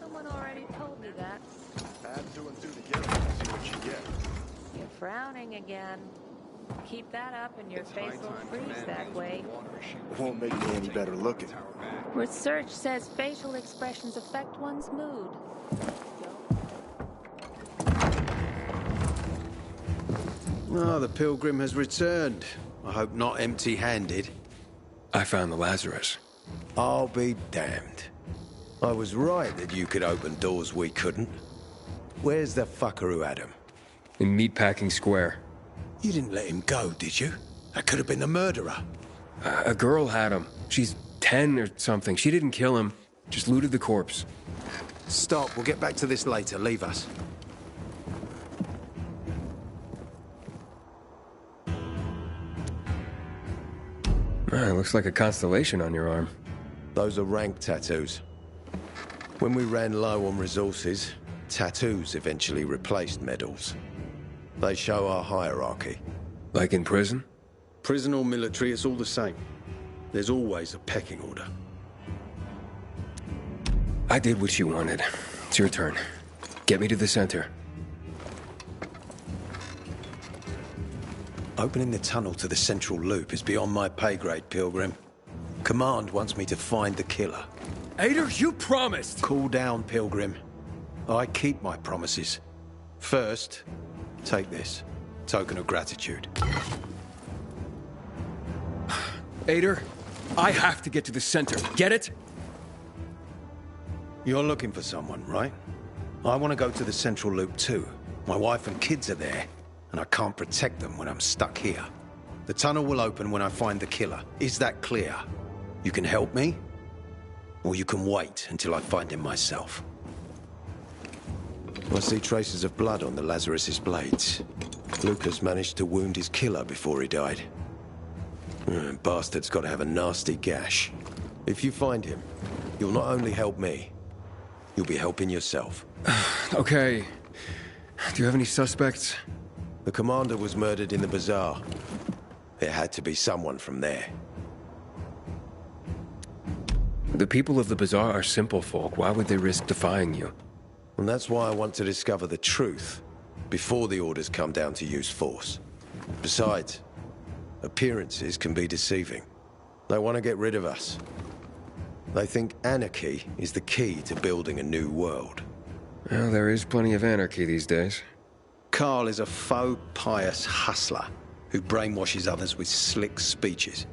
Someone already told me that. Add two and two together and see what you get. You're frowning again. Keep that up and your face will freeze that way. It won't make me any better looking. Research says facial expressions affect one's mood. Oh, the pilgrim has returned. I hope not empty-handed. I found the Lazarus. I'll be damned. I was right that you could open doors we couldn't. Where's the fucker who had him? In Meatpacking Square. You didn't let him go, did you? That could have been the murderer. A girl had him. She's 10 or something. She didn't kill him. Just looted the corpse. Stop. We'll get back to this later. Leave us. Looks like a constellation on your arm. Those are rank tattoos. When we ran low on resources, tattoos eventually replaced medals. They show our hierarchy. Like in prison? Prison or military, it's all the same. There's always a pecking order. I did what you wanted. It's your turn. Get me to the center. Opening the tunnel to the central loop is beyond my pay grade, Pilgrim. Command wants me to find the killer. Ader, you promised! Cool down, Pilgrim. I keep my promises. First, take this. Token of gratitude. Ader, I have to get to the center. Get it? You're looking for someone, right? I want to go to the central loop too. My wife and kids are there, and I can't protect them when I'm stuck here. The tunnel will open when I find the killer. Is that clear? You can help me, or you can wait until I find him myself. I see traces of blood on the Lazarus's blades. Lucas managed to wound his killer before he died. Bastard's got to have a nasty gash. If you find him, you'll not only help me, you'll be helping yourself. Okay. Do you have any suspects? The commander was murdered in the bazaar. It had to be someone from there. The people of the bazaar are simple folk. Why would they risk defying you? And that's why I want to discover the truth before the orders come down to use force. Besides, appearances can be deceiving. They want to get rid of us. They think anarchy is the key to building a new world. Well, there is plenty of anarchy these days. Carl is a faux pious hustler who brainwashes others with slick speeches.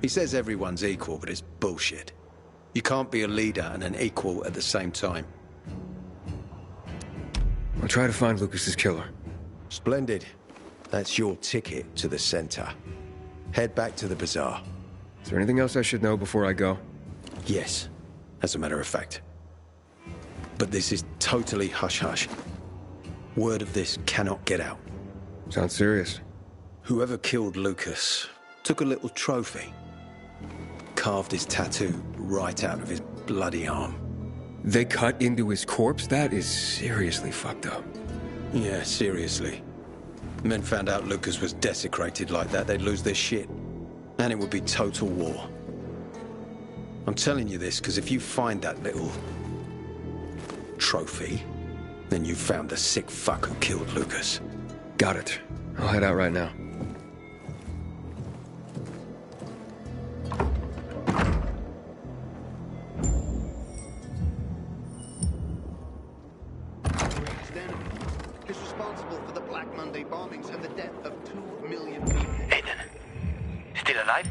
He says everyone's equal, but it's bullshit. You can't be a leader and an equal at the same time. I'll try to find Lucas's killer. Splendid. That's your ticket to the center. Head back to the bazaar. Is there anything else I should know before I go? Yes, as a matter of fact. But this is totally hush-hush. Word of this cannot get out. Sounds serious. Whoever killed Lucas took a little trophy. Carved his tattoo right out of his bloody arm. They cut into his corpse? That is seriously fucked up. Yeah, seriously. Men found out Lucas was desecrated like that, they'd lose their shit. And it would be total war. I'm telling you this because if you find that little trophy, then you found the sick fuck who killed Lucas. Got it. I'll head out right now. Is responsible for the Black Monday bombings and the death of 2 million people. Aiden, still alive?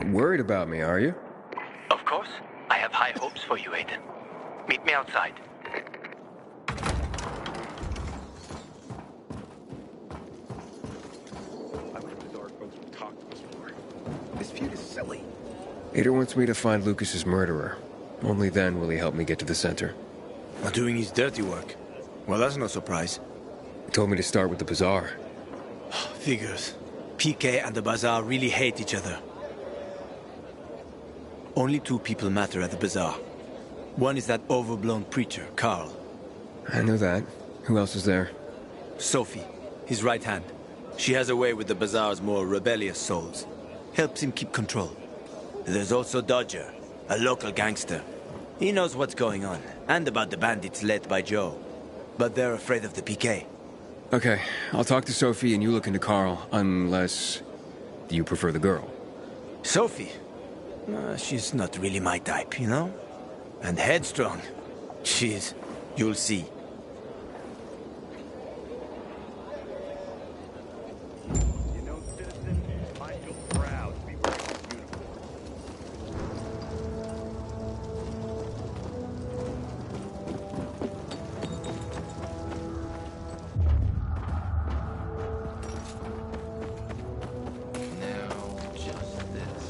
Worried about me, are you? Of course. I have high hopes for you, Aiden. Meet me outside. I wish the Dark folks would talk to us more. This feud is silly. Aiden wants me to find Lucas's murderer. Only then will he help me get to the center. Not doing his dirty work. Well, that's no surprise. He told me to start with the bazaar. Figures. PK and the Bazaar really hate each other. Only two people matter at the Bazaar. One is that overblown preacher, Carl. I know that. Who else is there? Sophie, his right hand. She has a way with the Bazaar's more rebellious souls. Helps him keep control. There's also Dodger, a local gangster. He knows what's going on, and about the bandits led by Joe. But they're afraid of the PK. Okay, I'll talk to Sophie and you look into Carl, unless you prefer the girl. Sophie? She's not really my type, you know? And headstrong. You'll see. You know, citizen, I feel proud to be wearing this uniform. Now, just this.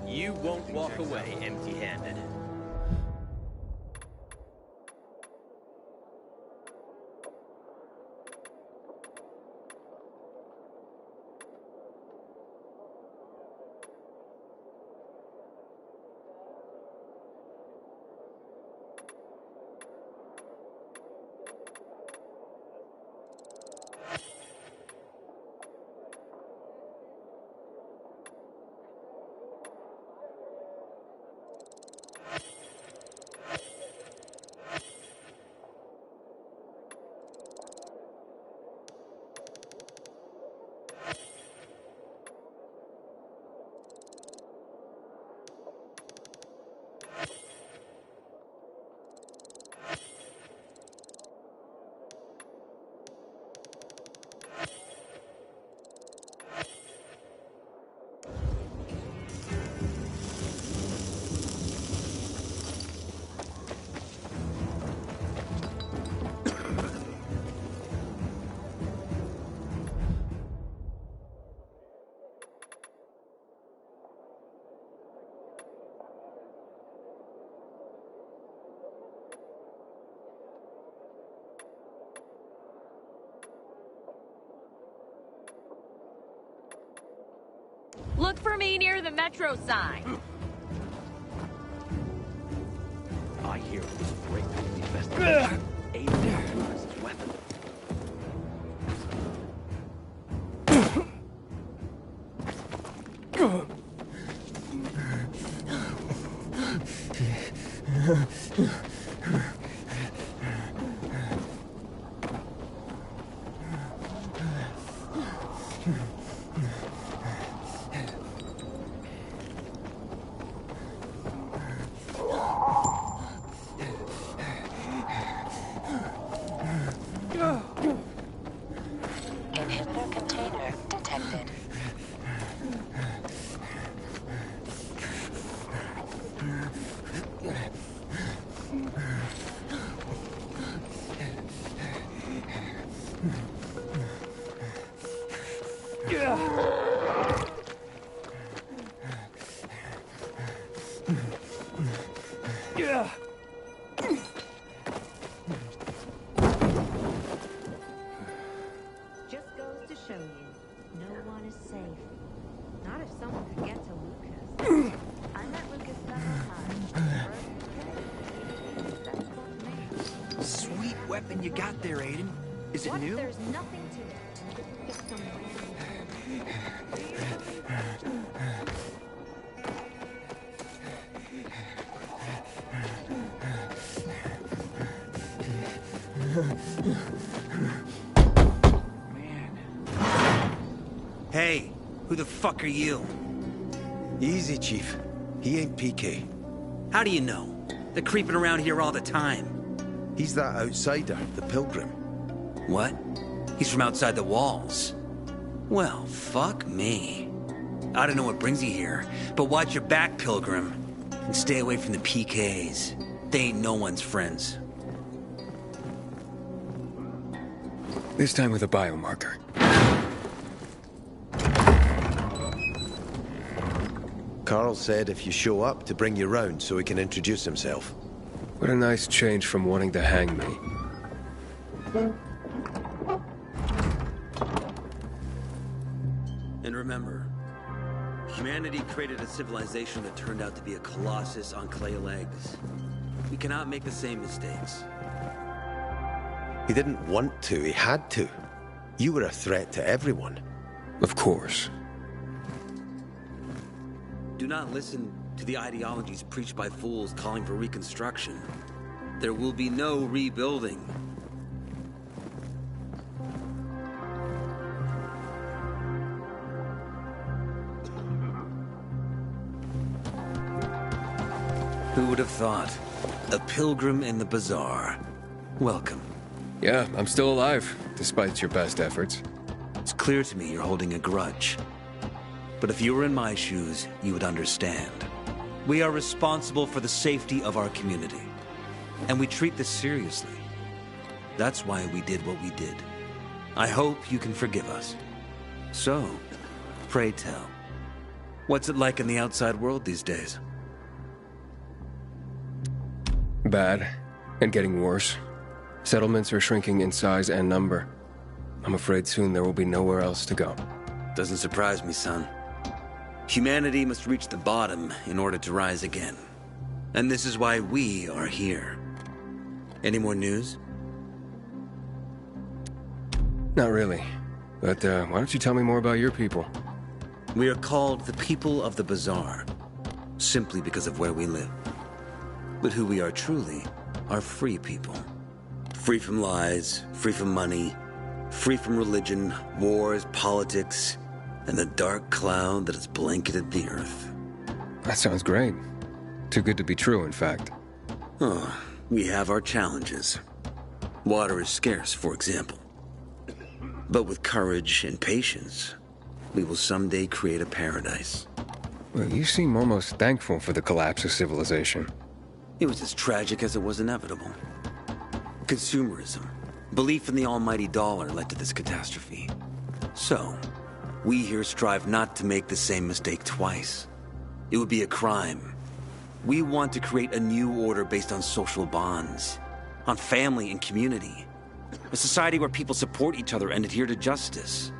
You won't walk away empty-handed. Look for me near the metro sign. I hear this break from the investigation. Aiden Lucas's weapon. you got there, Aiden? Is it What? new? There's nothing to it. Just some Hey, who the fuck are you? Easy, Chief. He ain't PK. How do you know? They're creeping around here all the time. He's that outsider, the Pilgrim. What? He's from outside the walls. Well, fuck me. I don't know what brings you here, but watch your back, Pilgrim. And stay away from the PKs. They ain't no one's friends. This time with a biomarker. Carl said if you show up to bring you round so he can introduce himself. What a nice change from wanting to hang me. And remember, humanity created a civilization that turned out to be a colossus on clay legs. We cannot make the same mistakes. He didn't want to, he had to. You were a threat to everyone. Of course. Do not listen to the ideologies preached by fools calling for reconstruction. There will be no rebuilding. Who would have thought? A pilgrim in the bazaar. Welcome. Yeah, I'm still alive, despite your best efforts. It's clear to me you're holding a grudge. But if you were in my shoes, you would understand. We are responsible for the safety of our community. And we treat this seriously. That's why we did what we did. I hope you can forgive us. So, pray tell, what's it like in the outside world these days? Bad, and getting worse. Settlements are shrinking in size and number. I'm afraid soon there will be nowhere else to go. Doesn't surprise me, son. Humanity must reach the bottom in order to rise again. And this is why we are here. Any more news? Not really. But why don't you tell me more about your people? We are called the people of the bazaar, simply because of where we live. But who we are truly are free people. Free from lies, free from money, free from religion, wars, politics, and the dark cloud that has blanketed the earth. That sounds great. Too good to be true, in fact. Oh, we have our challenges. Water is scarce, for example. But with courage and patience, we will someday create a paradise. Well, you seem almost thankful for the collapse of civilization. It was as tragic as it was inevitable. Consumerism, belief in the almighty dollar led to this catastrophe. So, we here strive not to make the same mistake twice. It would be a crime. We want to create a new order based on social bonds, on family and community. A society where people support each other and adhere to justice.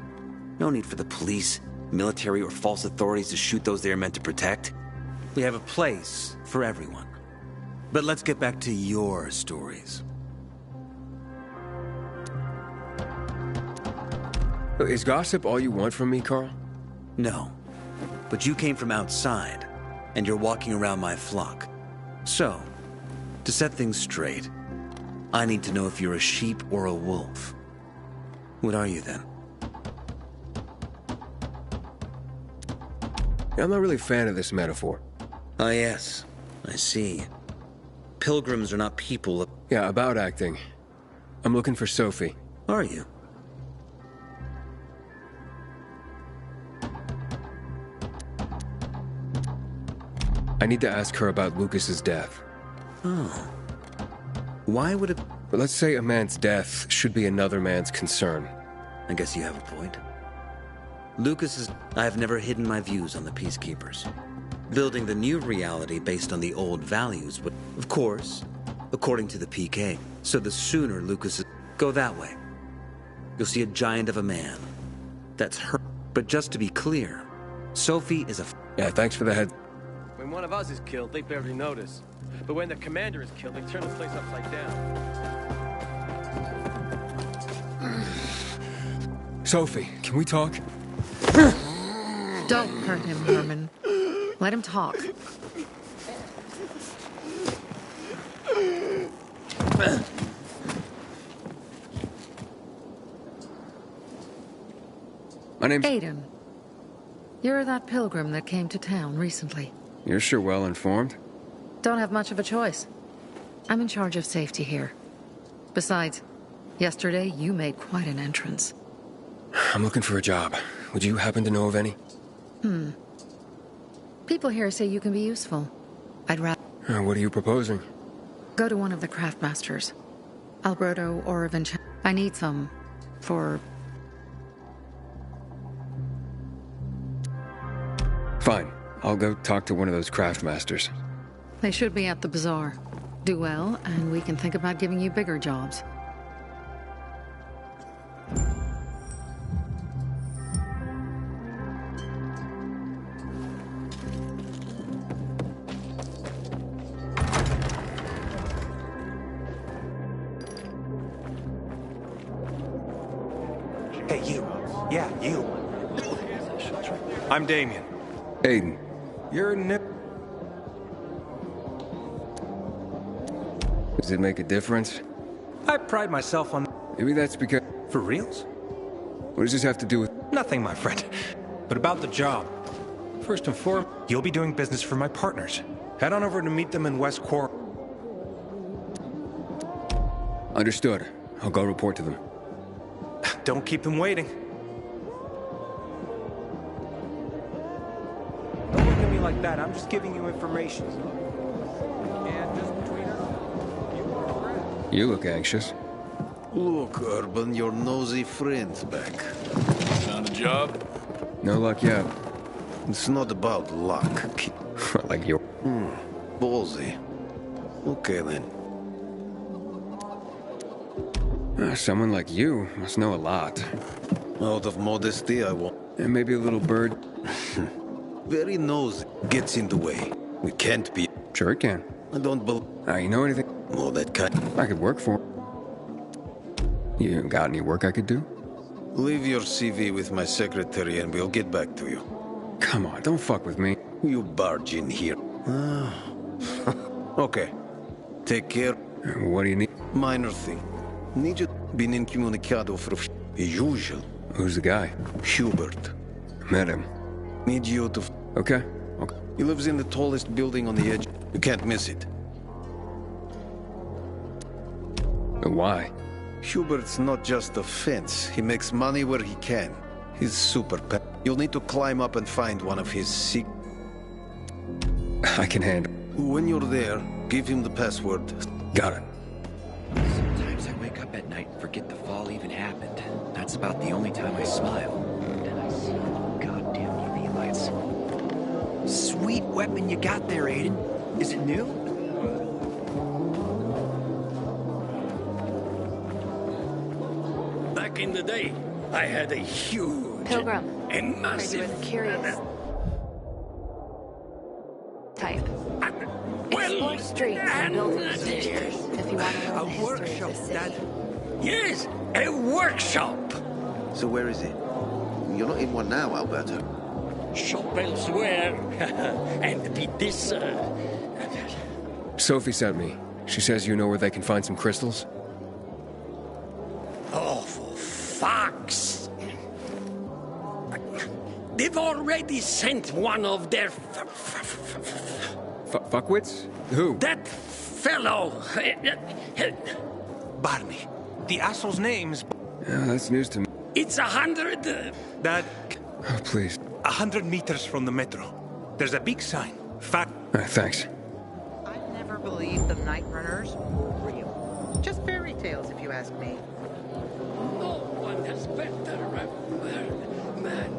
No need for the police, military, or false authorities to shoot those they are meant to protect. We have a place for everyone. But let's get back to your stories. Is gossip all you want from me, Carl? No. But you came from outside, and you're walking around my flock. So, to set things straight, I need to know if you're a sheep or a wolf. What are you then? I'm not really a fan of this metaphor. Ah, yes. I see. Pilgrims are not people. Yeah, about acting. I'm looking for Sophie. Are you? I need to ask her about Lucas's death. Oh. Why would it... But let's say a man's death should be another man's concern. I guess you have a point. Lucas is... I have never hidden my views on the Peacekeepers. Building the new reality based on the old values would, of course, according to the PK. So the sooner Lucas is... Go that way. You'll see a giant of a man. That's her. But just to be clear, Sophie is a... Yeah, thanks for the head. When one of us is killed, they barely notice. But when the commander is killed, they turn the place upside down. Sophie, can we talk? Don't hurt him, Herman. Let him talk. My name's... Aiden. You're that pilgrim that came to town recently. You're sure well informed. Don't have much of a choice. I'm in charge of safety here. Besides, yesterday you made quite an entrance. I'm looking for a job. Would you happen to know of any? People here say you can be useful. I'd rather What are you proposing? go to one of the craftmasters. Alberto or Vincenzo. I need some for... Fine. I'll go talk to one of those craftmasters. They should be at the bazaar. Do well, and we can think about giving you bigger jobs. Hey, you. Yeah, you. I'm Damien. Aiden. You're nip. Does it make a difference? I pride myself on... Maybe that's because... For reals? What does this have to do with... Nothing, my friend. But about the job. First and foremost, you'll be doing business for my partners. Head on over to meet them in West Quar. Understood. I'll go report to them. Don't keep them waiting. Don't look at me like that. I'm just giving you information. And just between us, you are a friend. You look anxious. Look, Urban, your nosy friend's back. Found a job? No luck yet. It's not about luck, kid. Like you. Ballsy. Okay, then. Someone like you must know a lot. Out of modesty, I won't. And maybe a little bird. Very nosy. Gets in the way. We can't be... Sure it can. I don't believe... You know anything? More that kind. I could work for. You got any work I could do? Leave your CV with my secretary and we'll get back to you. Come on, don't fuck with me. You barge in here. Okay. Take care. What do you need? Minor thing. Need you been incommunicado for usual. Who's the guy? Hubert. Met him. Need you to... Okay. He lives in the tallest building on the edge. You can't miss it. Why? Hubert's not just a fence. He makes money where he can. He's super pet. You'll need to climb up and find one of his secrets. I can handle. When you're there, give him the password. Got it. Sometimes I wake up at night and forget the fall even happened. That's about the only time I smile. Then I see the goddamn UV lights. Sweet weapon you got there, Aiden. Is it new? Back in the day, I had a huge Pilgrim. and massive... Are you curious type? Well, Explore streets and buildings if you want to learn the history of the city. Yes, a workshop. So where is it? You're not in one now, Alberto. Shop elsewhere and beat this. Sophie sent me. She says you know where they can find some crystals? Oh, for fuck's... They've already sent one of their... Fuckwits? Who? That fellow... Barney. The asshole's name's... Yeah, that's news to me. It's 100... That... Oh, please. 100 meters from the metro. There's a big sign. Thanks. I've never believed the Night Runners were real. Just fairy tales, if you ask me. No one has better man.